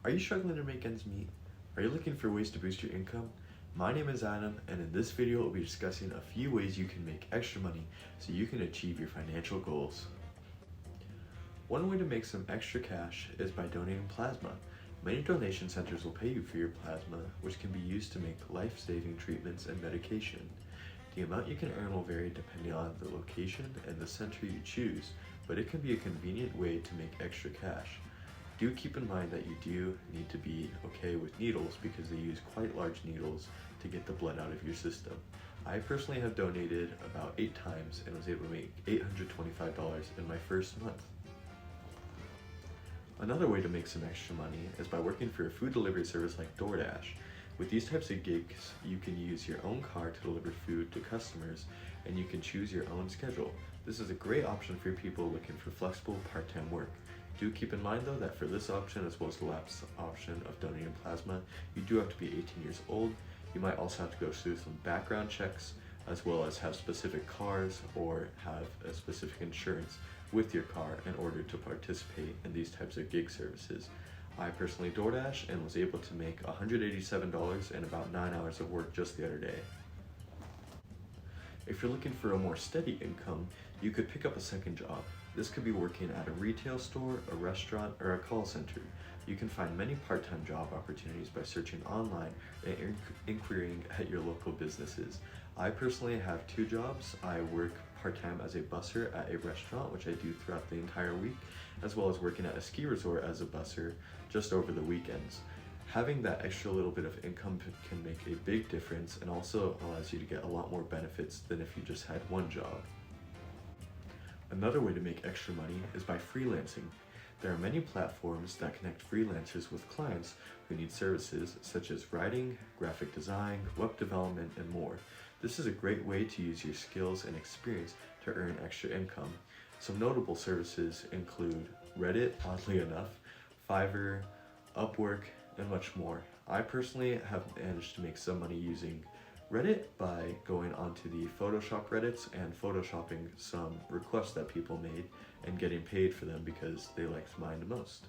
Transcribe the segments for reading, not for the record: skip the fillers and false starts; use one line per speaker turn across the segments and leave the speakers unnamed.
Are you struggling to make ends meet? Are you looking for ways to boost your income? My name is Adam, and in this video we'll be discussing a few ways you can make extra money so you can achieve your financial goals. One way to make some extra cash is by donating plasma. Many donation centers will pay you for your plasma, which can be used to make life-saving treatments and medication. The amount you can earn will vary depending on the location and the center you choose, but it can be a convenient way to make extra cash. Do keep in mind that you do need to be okay with needles because they use quite large needles to get the blood out of your system. I personally have donated about 8 times and was able to make $825 in my first month. Another way to make some extra money is by working for a food delivery service like DoorDash. With these types of gigs, you can use your own car to deliver food to customers and you can choose your own schedule. This is a great option for people looking for flexible part-time work. Do keep in mind though that for this option as well as the last option of donating plasma, you do have to be 18 years old. You might also have to go through some background checks as well as have specific cars or have a specific insurance with your car in order to participate in these types of gig services. I personally DoorDash and was able to make $187 in about 9 hours of work just the other day. If you're looking for a more steady income, you could pick up a second job. This could be working at a retail store, a restaurant, or a call center. You can find many part-time job opportunities by searching online and inquiring at your local businesses. I personally have 2 jobs. I work part-time as a busser at a restaurant, which I do throughout the entire week, as well as working at a ski resort as a busser just over the weekends. Having that extra little bit of income can make a big difference and also allows you to get a lot more benefits than if you just had one job. Another way to make extra money is by freelancing. There are many platforms that connect freelancers with clients who need services such as writing, graphic design, web development, and more. This is a great way to use your skills and experience to earn extra income. Some notable services include Reddit, oddly enough, Fiverr, Upwork, and much more. I personally have managed to make some money using Reddit by going onto the Photoshop Reddits and photoshopping some requests that people made and getting paid for them because they liked mine the most.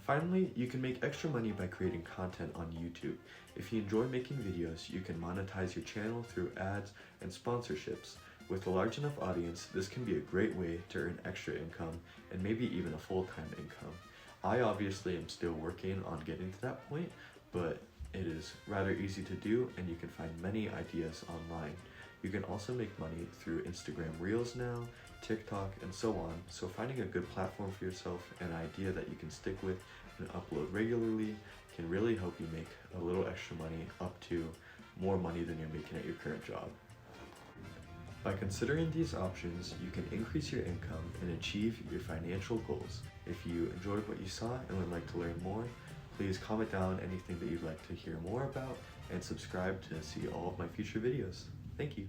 Finally, you can make extra money by creating content on YouTube. If you enjoy making videos, you can monetize your channel through ads and sponsorships. With a large enough audience, this can be a great way to earn extra income and maybe even a full-time income. I obviously am still working on getting to that point, but it is rather easy to do and you can find many ideas online. You can also make money through Instagram Reels now, TikTok, and so on, so finding a good platform for yourself, an idea that you can stick with and upload regularly can really help you make a little extra money up to more money than you're making at your current job. By considering these options, you can increase your income and achieve your financial goals. If you enjoyed what you saw and would like to learn more, please comment down anything that you'd like to hear more about and subscribe to see all of my future videos. Thank you.